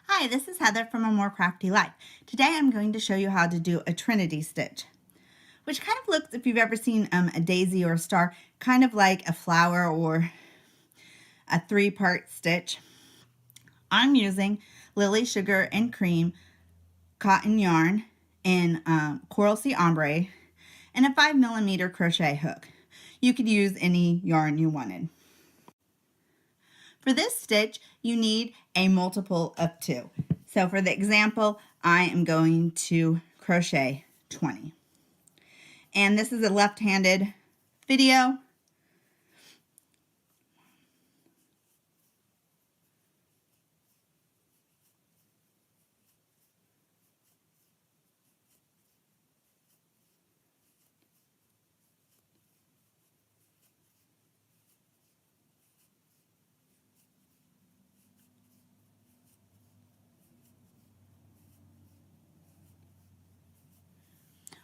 Hi, this is Heather from A More Crafty Life. Today I'm going to show you how to do a Trinity stitch, which kind of looks, if you've ever seen a daisy or a star, kind of like a flower or a three-part stitch. I'm using Lily Sugar and Cream cotton yarn in Coral Sea Ombre and a 5mm crochet hook. You could use any yarn you wanted. For this stitch, you need a multiple of 2. So for the example, I am going to crochet 20. And this is a left-handed video.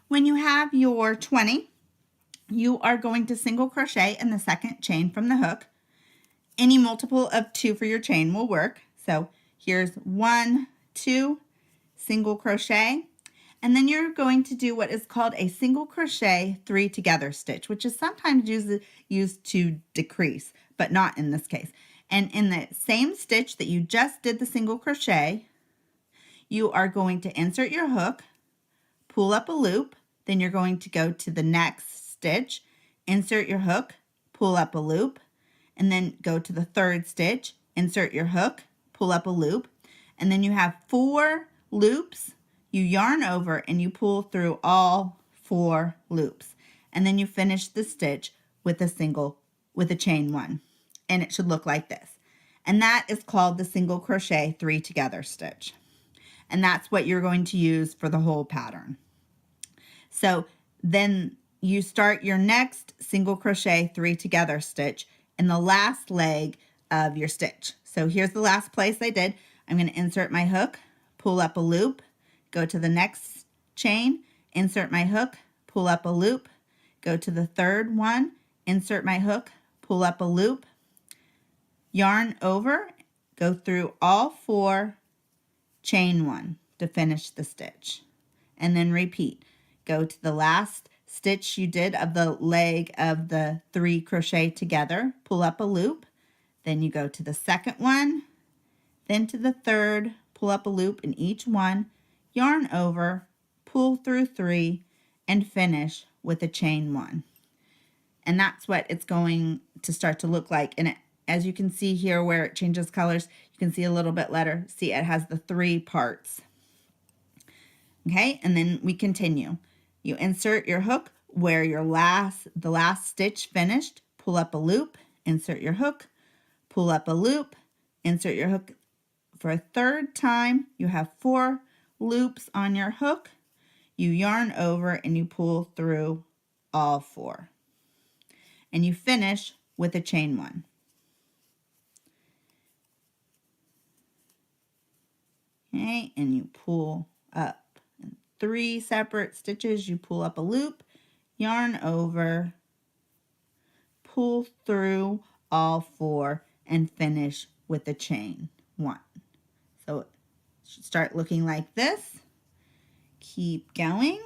When you have your 20, you are going to single crochet in the second chain from the hook. Any multiple of 2 for your chain will work. So here's 1, 2, single crochet, and then you're going to do what is called a single crochet 3 together stitch, which is sometimes used to decrease, but not in this case. And in the same stitch that you just did the single crochet, you are going to insert your hook, pull up a loop, then you're going to go to the next stitch, insert your hook, pull up a loop, and then go to the third stitch, insert your hook, pull up a loop, and then you have 4 loops. You yarn over and you pull through all 4 loops, and then you finish the stitch with a chain 1, and it should look like this. And that is called the single crochet 3 together stitch, and that's what you're going to use for the whole pattern. So then you start your next single crochet 3 together stitch in the last leg of your stitch. So here's the last place I did. I'm going to insert my hook, pull up a loop, go to the next chain, insert my hook, pull up a loop, go to the third one, insert my hook, pull up a loop, yarn over, go through all 4, chain 1 to finish the stitch, and then repeat. Go to the last stitch you did of the leg of the 3 crochet together, pull up a loop, then you go to the second one, then to the third, pull up a loop in each one, yarn over, pull through 3, and finish with a chain 1. And that's what it's going to start to look like. And as you can see here where it changes colors, you can see a little bit later. See, it has the 3 parts. Okay, and then we continue. You insert your hook where the last stitch finished, pull up a loop, insert your hook, pull up a loop, insert your hook for a third time. You have 4 loops on your hook. You yarn over and you pull through all 4. And you finish with a chain 1. Okay, and you pull up. 3 separate stitches, you pull up a loop, yarn over, pull through all 4, and finish with a chain 1. So it should start looking like this. Keep going.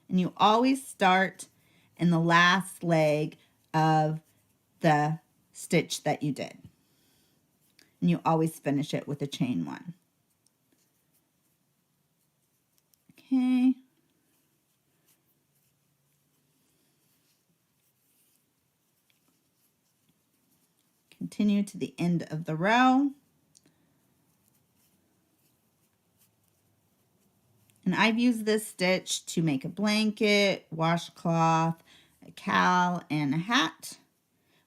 And you always start in the last leg of the stitch that you did. And you always finish it with a chain 1. Okay. Continue to the end of the row. And I've used this stitch to make a blanket, washcloth, a cowl, and a hat.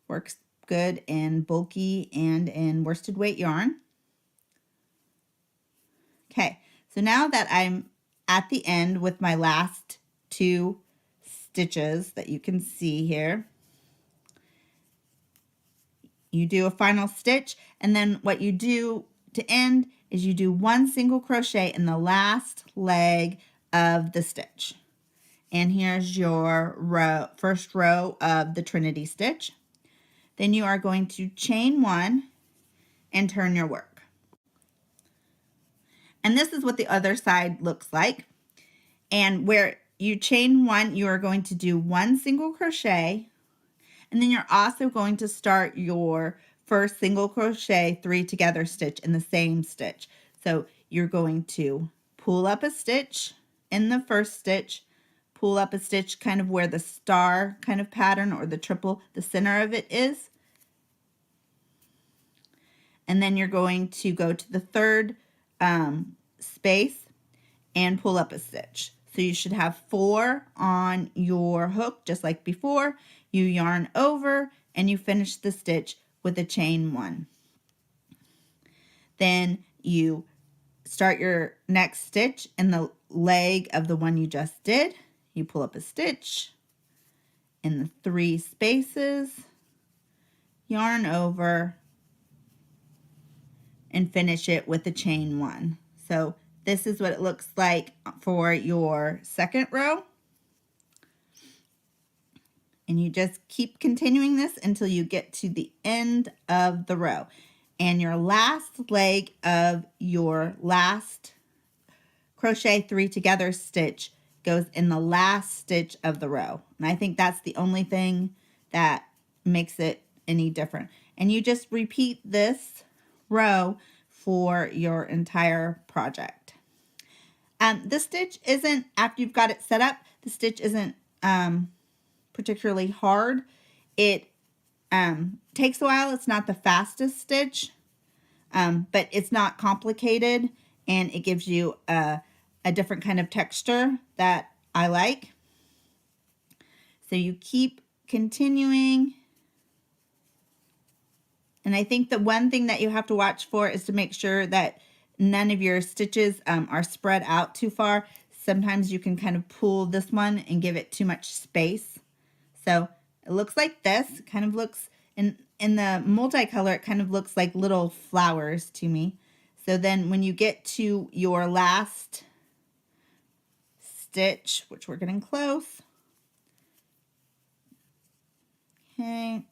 Works good in bulky and in worsted weight yarn. Okay, so now that I'm at the end with my last 2 stitches that you can see here, you do a final stitch, and then what you do to end is you do 1 single crochet in the last leg of the stitch. And here's your first row of the Trinity stitch. Then you are going to chain 1 and turn your work. And this is what the other side looks like. And where you chain 1, you are going to do 1 single crochet, and then you're also going to start your first single crochet 3 together stitch in the same stitch. So you're going to pull up a stitch in the first stitch, pull up a stitch kind of where the star kind of pattern or the triple, the center of it is. And then you're going to go to the third space and pull up a stitch. So you should have 4 on your hook just like before. You yarn over and you finish the stitch with a chain 1. Then you start your next stitch in the leg of the one you just did. You pull up a stitch in the 3 spaces, yarn over, and finish it with a chain 1. So this is what it looks like for your second row. And you just keep continuing this until you get to the end of the row. And your last leg of your last crochet 3 together stitch goes in the last stitch of the row. And I think that's the only thing that makes it any different. And you just repeat this row for your entire project. The stitch isn't, after you've got it set up, the stitch isn't particularly hard. It takes a while. It's not the fastest stitch, but it's not complicated, and it gives you a different kind of texture that I like. So you keep continuing. And I think the one thing that you have to watch for is to make sure that none of your stitches are spread out too far. Sometimes you can kind of pull this one and give it too much space. So it looks like this. It kind of looks, in the multicolor, it kind of looks like little flowers to me. So then when you get to your last stitch, which we're getting close. Okay.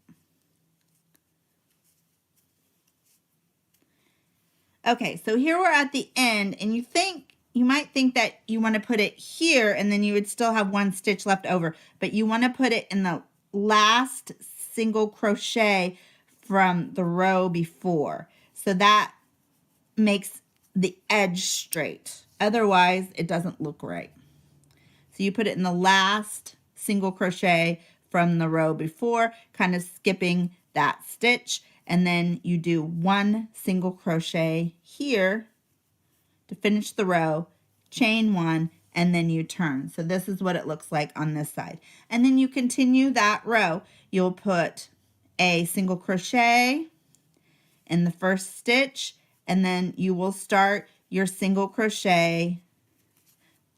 Okay, so here we're at the end, and you might think that you want to put it here and then you would still have 1 stitch left over, but you want to put it in the last single crochet from the row before. So that makes the edge straight. Otherwise, it doesn't look right. So you put it in the last single crochet from the row before, kind of skipping that stitch. And then you do 1 single crochet here to finish the row, chain 1, and then you turn. So this is what it looks like on this side. And then you continue that row. You'll put a single crochet in the first stitch, and then you will start your single crochet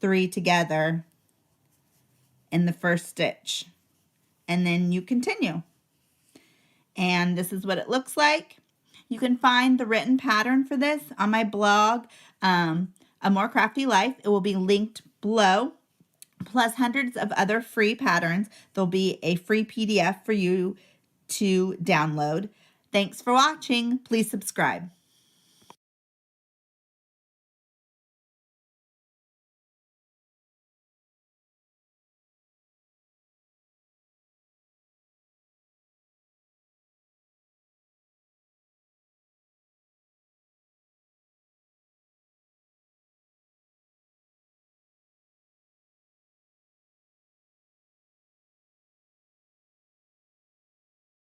3 together in the first stitch. And then you continue. And this is what it looks like. You can find the written pattern for this on my blog, A More Crafty Life. It will be linked below, plus hundreds of other free patterns. There'll be a free PDF for you to download. Thanks for watching. Please subscribe.